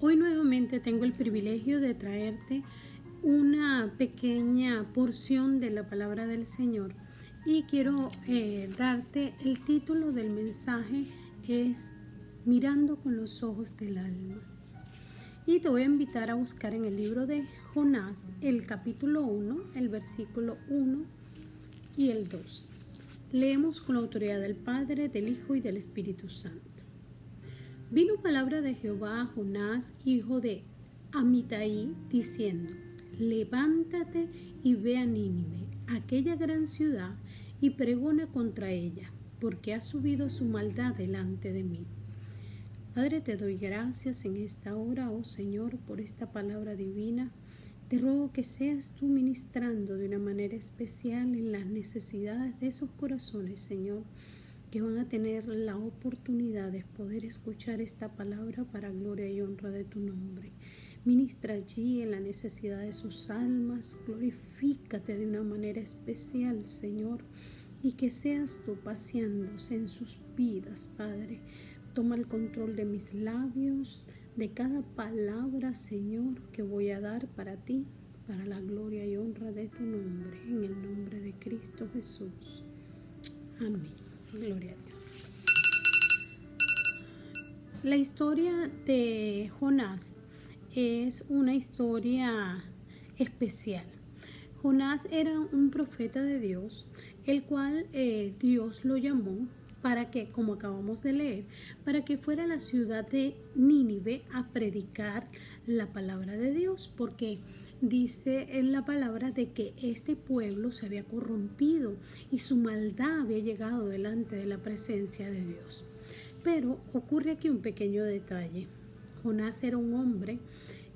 Hoy nuevamente tengo el privilegio de traerte una pequeña porción de la palabra del Señor y quiero darte el título del mensaje es Mirando con los ojos del alma. Y te voy a invitar a buscar en el libro de Jonás el capítulo 1, el versículo 1 y el 2. Leemos con la autoridad del Padre, del Hijo y del Espíritu Santo. Vino palabra de Jehová a Jonás, hijo de Amitai, diciendo: Levántate y ve a Nínive, aquella gran ciudad, y pregona contra ella, porque ha subido su maldad delante de mí. Padre, te doy gracias en esta hora, oh Señor, por esta palabra divina. Te ruego que seas tú ministrando de una manera especial en las necesidades de esos corazones, Señor, que van a tener la oportunidad de poder escuchar esta palabra para gloria y honra de tu nombre. Ministra allí en la necesidad de sus almas, glorifícate de una manera especial, Señor, y que seas tú paseándose en sus vidas, Padre. Toma el control de mis labios, de cada palabra, Señor, que voy a dar para ti, para la gloria y honra de tu nombre, en el nombre de Cristo Jesús. Amén. Gloria a Dios. La historia de Jonás es una historia especial. Jonás era un profeta de Dios, el cual Dios lo llamó para que, como acabamos de leer, para que fuera a la ciudad de Nínive a predicar la palabra de Dios, porque dice en la palabra de que este pueblo se había corrompido y su maldad había llegado delante de la presencia de Dios. Pero ocurre aquí un pequeño detalle. Jonás era un hombre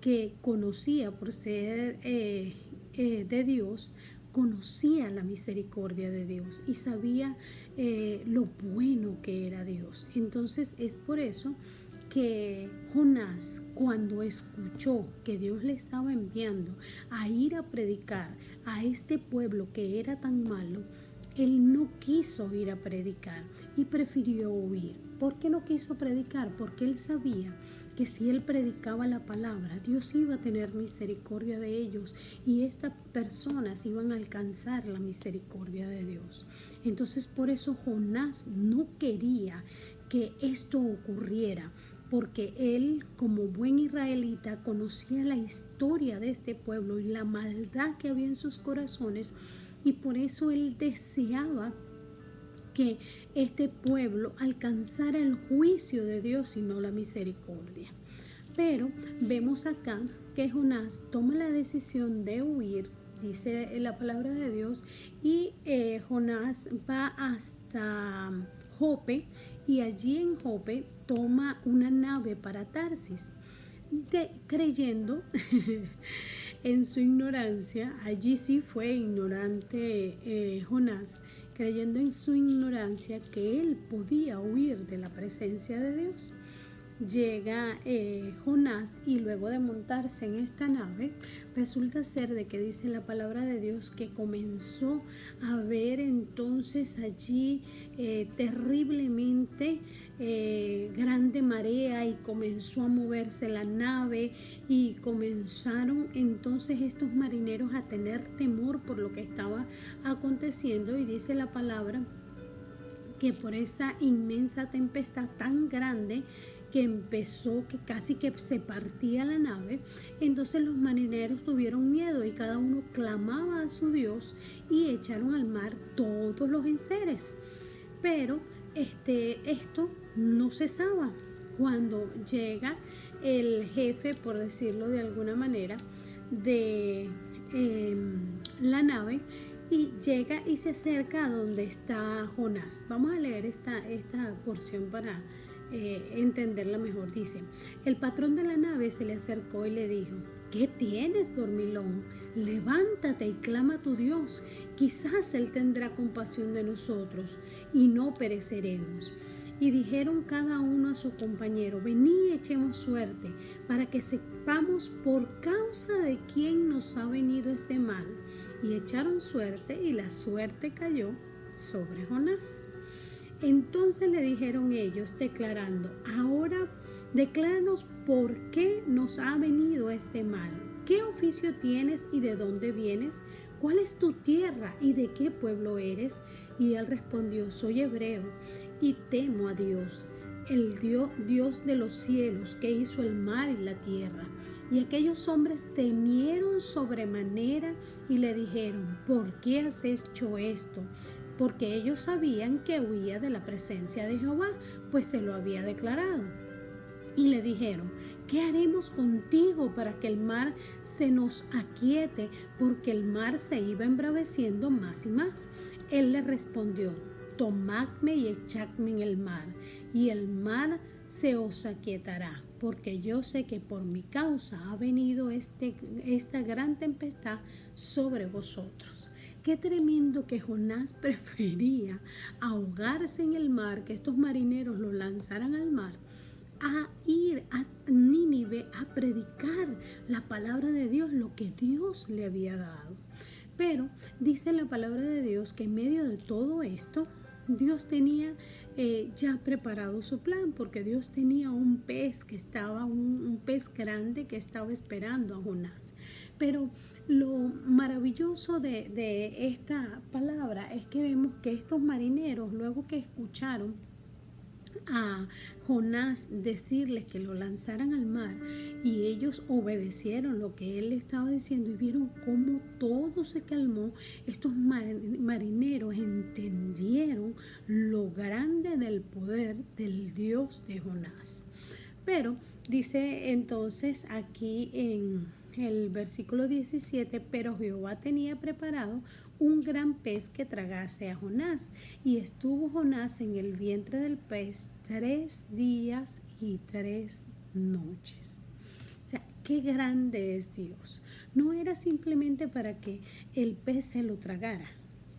que conocía, por ser de Dios, conocía la misericordia de Dios y sabía lo bueno que era Dios. Entonces es por eso que Jonás, cuando escuchó que Dios le estaba enviando a ir a predicar a este pueblo que era tan malo, él no quiso ir a predicar y prefirió huir. ¿Por qué no quiso predicar? Porque él sabía que si él predicaba la palabra, Dios iba a tener misericordia de ellos y estas personas iban a alcanzar la misericordia de Dios. Entonces por eso Jonás no quería que esto ocurriera, porque él, como buen israelita, conocía la historia de este pueblo y la maldad que había en sus corazones, y por eso él deseaba que este pueblo alcanzara el juicio de Dios y no la misericordia. Pero vemos acá que Jonás toma la decisión de huir, dice la palabra de Dios, y Jonás va hasta Jope, y allí en Jope toma una nave para Tarsis, creyendo en su ignorancia. Allí sí fue ignorante Jonás, creyendo en su ignorancia que él podía huir de la presencia de Dios. Llega Jonás, y luego de montarse en esta nave, resulta ser de que dice la palabra de Dios que comenzó a ver entonces allí terriblemente grande marea, y comenzó a moverse la nave, y comenzaron entonces estos marineros a tener temor por lo que estaba aconteciendo, y dice la palabra que por esa inmensa tempestad tan grande que empezó, que casi que se partía la nave, entonces los marineros tuvieron miedo y cada uno clamaba a su Dios y echaron al mar todos los enseres. Pero esto no cesaba. Cuando llega el jefe, por decirlo de alguna manera, de la nave, y llega y se acerca a donde está Jonás. Vamos a leer esta porción para entenderla mejor. Dice: el patrón de la nave se le acercó y le dijo: ¿qué tienes, dormilón? Levántate y clama a tu Dios. Quizás Él tendrá compasión de nosotros y no pereceremos. Y dijeron cada uno a su compañero: vení, echemos suerte, para que sepamos por causa de quién nos ha venido este mal. Y echaron suerte, y la suerte cayó sobre Jonás. Entonces le dijeron ellos, declarando: ahora Decláranos por qué nos ha venido este mal. ¿Qué oficio tienes y de dónde vienes? ¿Cuál es tu tierra y de qué pueblo eres? Y él respondió, soy hebreo y temo a Dios, el Dios de los cielos, que hizo el mar y la tierra. Y aquellos hombres temieron sobremanera y le dijeron, ¿por qué has hecho esto? Porque ellos sabían que huía de la presencia de Jehová, pues se lo había declarado. Y le dijeron, ¿qué haremos contigo para que el mar se nos aquiete? Porque el mar se iba embraveciendo más y más. Él le respondió, tomadme y echadme en el mar, y el mar se os aquietará, porque yo sé que por mi causa ha venido esta gran tempestad sobre vosotros. Qué tremendo que Jonás prefería ahogarse en el mar, que estos marineros lo lanzaran al mar, a ir a Nínive a predicar la palabra de Dios, lo que Dios le había dado. Pero dice la palabra de Dios que en medio de todo esto, Dios tenía ya preparado su plan, porque Dios tenía un pez que estaba, un pez grande que estaba esperando a Jonás. Pero lo maravilloso de esta palabra es que vemos que estos marineros, luego que escucharon a Jonás decirles que lo lanzaran al mar, y ellos obedecieron lo que él estaba diciendo y vieron cómo todo se calmó. Estos marineros entendieron lo grande del poder del Dios de Jonás. Pero dice entonces aquí en el versículo 17, pero Jehová tenía preparado un gran pez que tragase a Jonás, y estuvo Jonás en el vientre del pez 3 días y 3 noches. O sea, qué grande es Dios. No era simplemente para que el pez se lo tragara,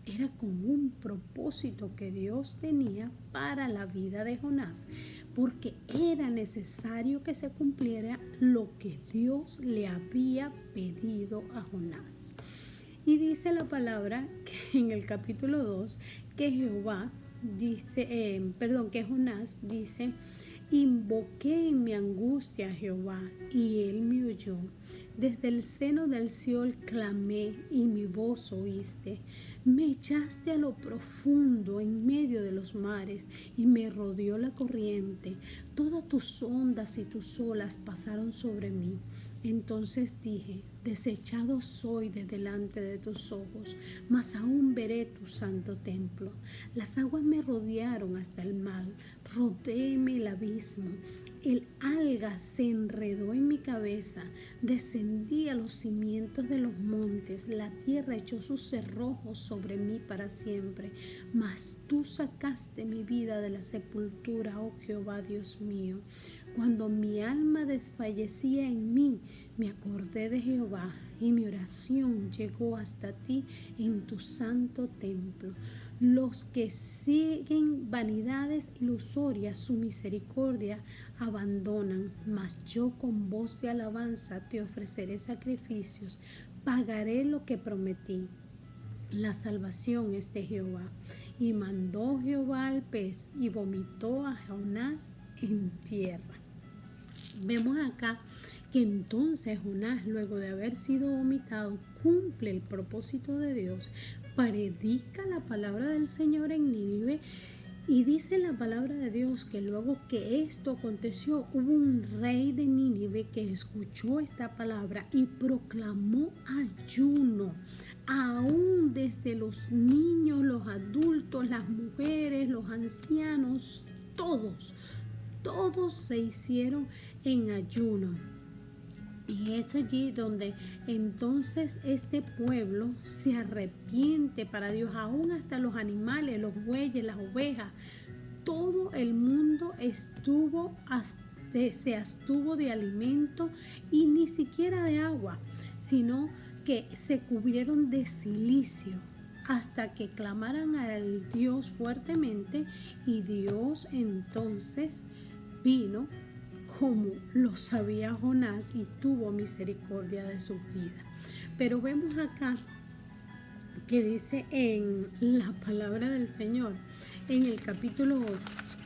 era con un propósito que Dios tenía para la vida de Jonás, porque era necesario que se cumpliera lo que Dios le había pedido a Jonás. Y dice la palabra que en el capítulo 2 que Jehová dice, que Jonás dice, invoqué en mi angustia a Jehová y él me oyó. Desde el seno del Seol clamé y mi voz oíste. Me echaste a lo profundo en medio de los mares y me rodeó la corriente. Todas tus ondas y tus olas pasaron sobre mí. Entonces dije, desechado soy de delante de tus ojos, mas aún veré tu santo templo. Las aguas me rodearon hasta el mar, rodéeme el abismo. El alga se enredó en mi cabeza, descendí a los cimientos de los montes, la tierra echó sus cerrojos sobre mí para siempre. Mas tú sacaste mi vida de la sepultura, oh Jehová Dios mío. Cuando mi alma desfallecía en mí, me acordé de Jehová y mi oración llegó hasta ti en tu santo templo. Los que siguen vanidades ilusorias, su misericordia abandonan, mas yo con voz de alabanza te ofreceré sacrificios, pagaré lo que prometí. La salvación es de Jehová. Y mandó Jehová al pez y vomitó a Jonás en tierra. Vemos acá que entonces Jonás, luego de haber sido vomitado, cumple el propósito de Dios, predica la palabra del Señor en Nínive, y dice la palabra de Dios que luego que esto aconteció, hubo un rey de Nínive que escuchó esta palabra y proclamó ayuno. Aún desde los niños, los adultos, las mujeres, los ancianos, todos se hicieron en ayuno. Y es allí donde entonces este pueblo se arrepiente para Dios, aún hasta los animales, los bueyes, las ovejas. Todo el mundo se abstuvo de alimento y ni siquiera de agua, sino que se cubrieron de cilicio hasta que clamaran al Dios fuertemente, y Dios entonces vino como lo sabía Jonás y tuvo misericordia de su vida. Pero vemos acá que dice en la palabra del Señor, en el capítulo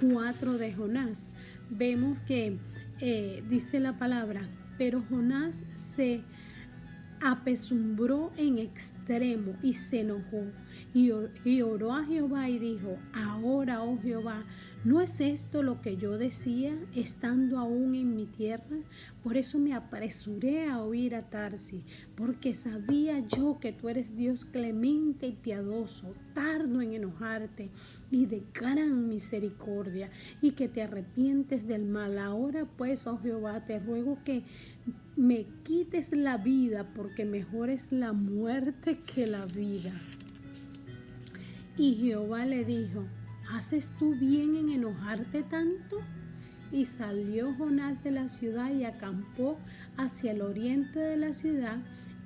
4 de Jonás, vemos que dice la palabra, pero Jonás se apesumbró en extremo y se enojó y oró a Jehová y dijo: ahora, oh Jehová, ¿no es esto lo que yo decía estando aún en mi tierra? Por eso me apresuré a huir a Tarsis, porque sabía yo que tú eres Dios clemente y piadoso, tardo en enojarte y de gran misericordia, y que te arrepientes del mal. Ahora pues, oh Jehová, te ruego que me quites la vida, porque mejor es la muerte que la vida. Y Jehová le dijo: ¿haces tú bien en enojarte tanto? Y salió Jonás de la ciudad y acampó hacia el oriente de la ciudad,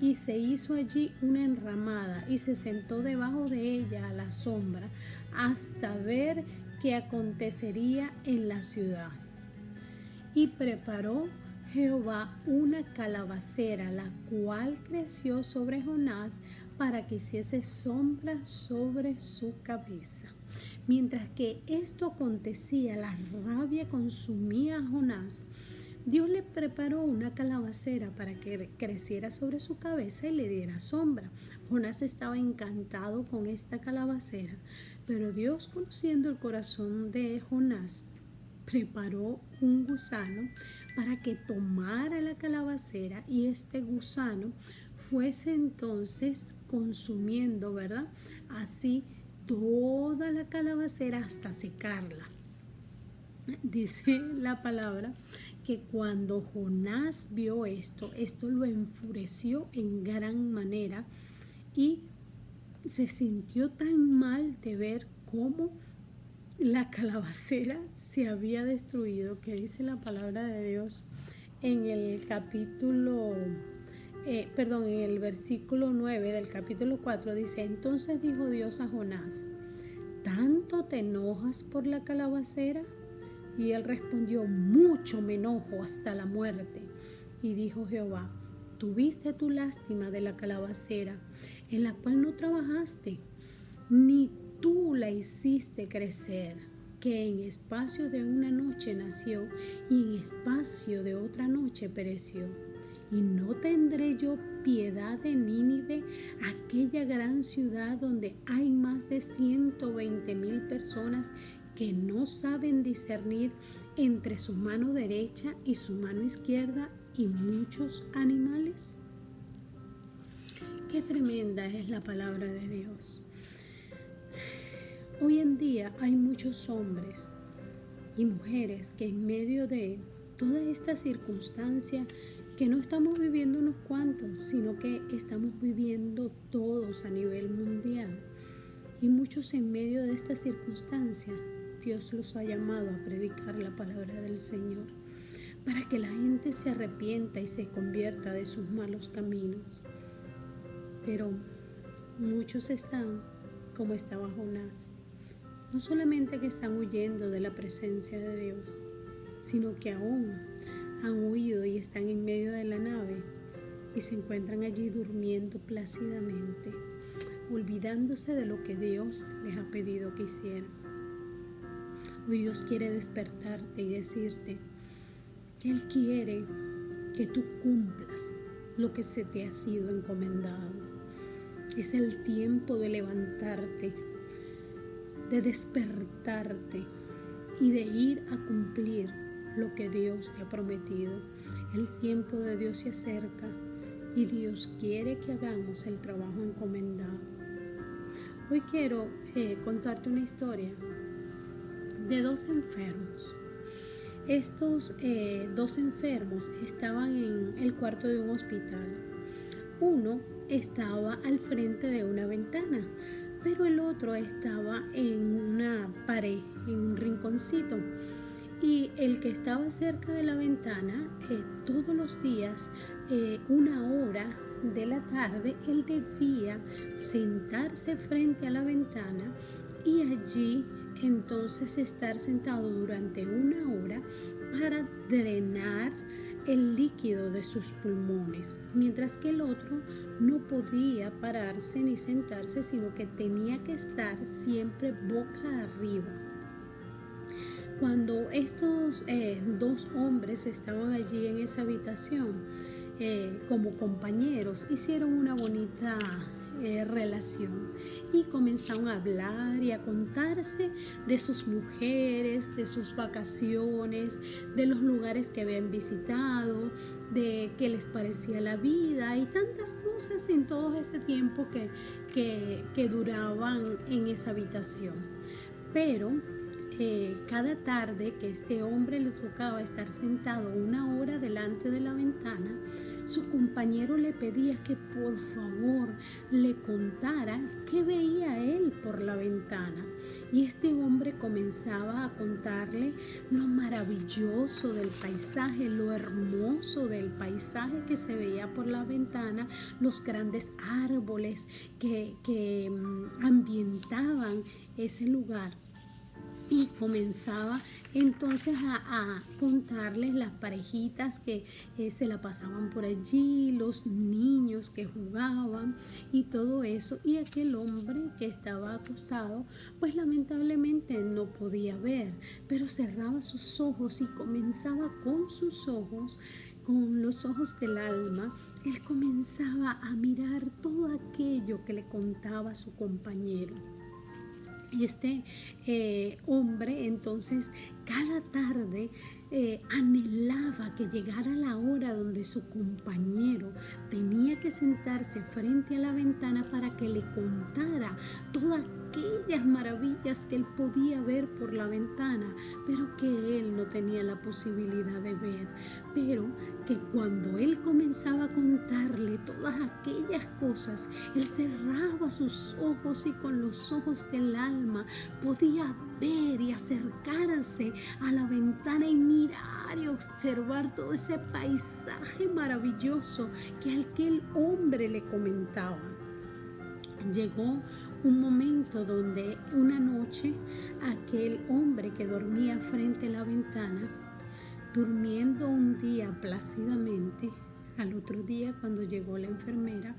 y se hizo allí una enramada y se sentó debajo de ella a la sombra hasta ver qué acontecería en la ciudad. Y preparó Jehová una calabacera, la cual creció sobre Jonás para que hiciese sombra sobre su cabeza. Mientras que esto acontecía, la rabia consumía a Jonás. Dios le preparó una calabacera para que creciera sobre su cabeza y le diera sombra. Jonás estaba encantado con esta calabacera, pero Dios, conociendo el corazón de Jonás, preparó un gusano para que tomara la calabacera, y este gusano fuese entonces consumiendo, ¿verdad? Así toda la calabacera hasta secarla. Dice la palabra que cuando Jonás vio esto lo enfureció en gran manera y se sintió tan mal de ver cómo la calabacera se había destruido, que dice la palabra de Dios en el en el versículo 9 del capítulo 4, dice: entonces dijo Dios a Jonás: ¿tanto te enojas por la calabacera? Y él respondió: mucho me enojo hasta la muerte. Y dijo Jehová: tuviste tu lástima de la calabacera, en la cual no trabajaste, ni tú la hiciste crecer, que en espacio de una noche nació y en espacio de otra noche pereció. Y no tendré yo piedad de Nínive, aquella gran ciudad donde hay más de 120,000 personas que no saben discernir entre su mano derecha y su mano izquierda, y muchos animales. Qué tremenda es la palabra de Dios. Hoy en día hay muchos hombres y mujeres que en medio de toda esta circunstancia, que no estamos viviendo unos cuantos, sino que estamos viviendo todos a nivel mundial. Y muchos en medio de esta circunstancia, Dios los ha llamado a predicar la palabra del Señor, para que la gente se arrepienta y se convierta de sus malos caminos. Pero muchos están como estaba Jonás. No solamente que están huyendo de la presencia de Dios, sino que aún han huido y están en medio de la nave y se encuentran allí durmiendo plácidamente, olvidándose de lo que Dios les ha pedido que hicieran. Hoy Dios quiere despertarte y decirte que Él quiere que tú cumplas lo que se te ha sido encomendado. Es el tiempo de levantarte, de despertarte y de ir a cumplir lo que Dios te ha prometido. El tiempo de Dios se acerca y Dios quiere que hagamos el trabajo encomendado. Hoy quiero contarte una historia de dos enfermos. Estos dos enfermos estaban en el cuarto de un hospital. Uno estaba al frente de una ventana, pero el otro estaba en una pared, en un rinconcito. Y el que estaba cerca de la ventana, todos los días, una hora de la tarde, él debía sentarse frente a la ventana y allí entonces estar sentado durante una hora para drenar el líquido de sus pulmones, mientras que el otro no podía pararse ni sentarse, sino que tenía que estar siempre boca arriba. Cuando estos dos hombres estaban allí en esa habitación como compañeros, hicieron una bonita relación y comenzaron a hablar y a contarse de sus mujeres, de sus vacaciones, de los lugares que habían visitado, de qué les parecía la vida y tantas cosas en todo ese tiempo que duraban en esa habitación. Pero cada tarde que este hombre le tocaba estar sentado 1 hora delante de la ventana, su compañero le pedía que por favor le contara qué veía él por la ventana. Y este hombre comenzaba a contarle lo maravilloso del paisaje, lo hermoso del paisaje que se veía por la ventana, los grandes árboles que ambientaban ese lugar. Y comenzaba entonces a contarles las parejitas que se la pasaban por allí, los niños que jugaban y todo eso. Y aquel hombre que estaba acostado, pues lamentablemente no podía ver, pero cerraba sus ojos y comenzaba con sus ojos, con los ojos del alma, él comenzaba a mirar todo aquello que le contaba su compañero. Y este hombre entonces cada tarde anhelaba que llegara la hora donde su compañero tenía que sentarse frente a la ventana para que le contara todas aquellas maravillas que él podía ver por la ventana, pero que él no tenía la posibilidad de ver. Pero que cuando él comenzaba a contarle todas aquellas cosas, él cerraba sus ojos y con los ojos del alma podía ver y acercarse a la ventana y mirar y observar todo ese paisaje maravilloso que aquel hombre le comentaba. Llegó un momento donde una noche aquel hombre que dormía frente a la ventana, durmiendo un día plácidamente, al otro día cuando llegó la enfermera,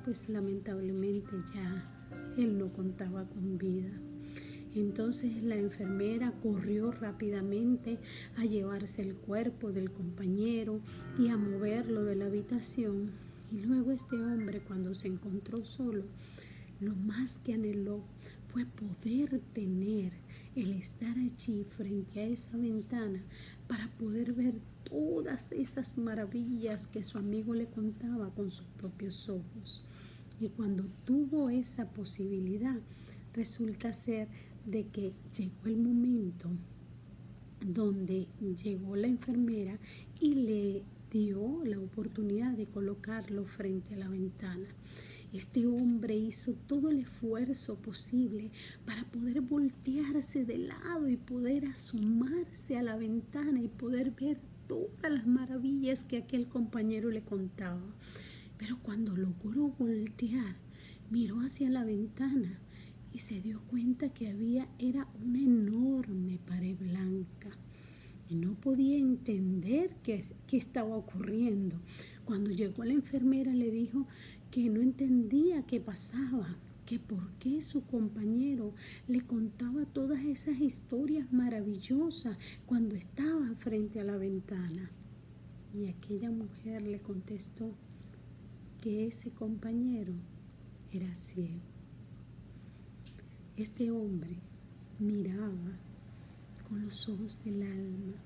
pues lamentablemente ya él no contaba con vida. Entonces la enfermera corrió rápidamente a llevarse el cuerpo del compañero y a moverlo de la habitación. Y luego este hombre, cuando se encontró solo, lo más que anheló fue poder tener el estar allí frente a esa ventana para poder ver todas esas maravillas que su amigo le contaba con sus propios ojos. Y cuando tuvo esa posibilidad, resulta ser de que llegó el momento donde llegó la enfermera y le dio la oportunidad de colocarlo frente a la ventana. Este hombre hizo todo el esfuerzo posible para poder voltearse de lado y poder asomarse a la ventana y poder ver todas las maravillas que aquel compañero le contaba. Pero cuando logró voltear, miró hacia la ventana y se dio cuenta que era una enorme pared blanca. Y no podía entender qué estaba ocurriendo. Cuando llegó la enfermera le dijo que no entendía qué pasaba, que por qué su compañero le contaba todas esas historias maravillosas cuando estaba frente a la ventana. Y aquella mujer le contestó que ese compañero era ciego. Este hombre miraba con los ojos del alma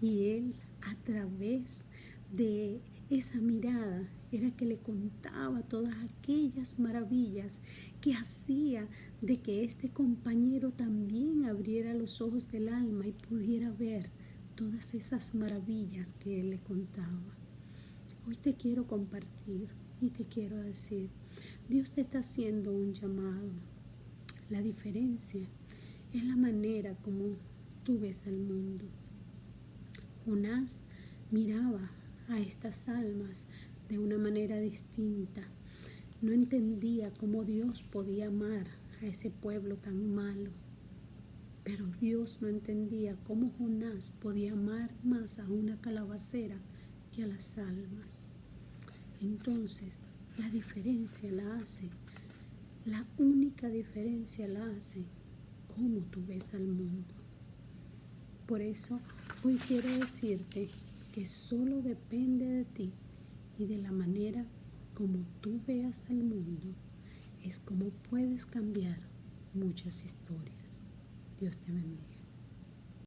y él, a través de esa mirada, era que le contaba todas aquellas maravillas que hacía de que este compañero también abriera los ojos del alma y pudiera ver todas esas maravillas que él le contaba. Hoy te quiero compartir y te quiero decir, Dios te está haciendo un llamado. La diferencia es la manera como tú ves al mundo. Jonás miraba a estas almas de una manera distinta. No entendía cómo Dios podía amar a ese pueblo tan malo. Pero Dios no entendía cómo Jonás podía amar más a una calabacera que a las almas. Entonces, la diferencia la hace, la única diferencia la hace cómo tú ves al mundo. Por eso hoy quiero decirte que solo depende de ti y de la manera como tú veas al mundo es como puedes cambiar muchas historias. Dios te bendiga.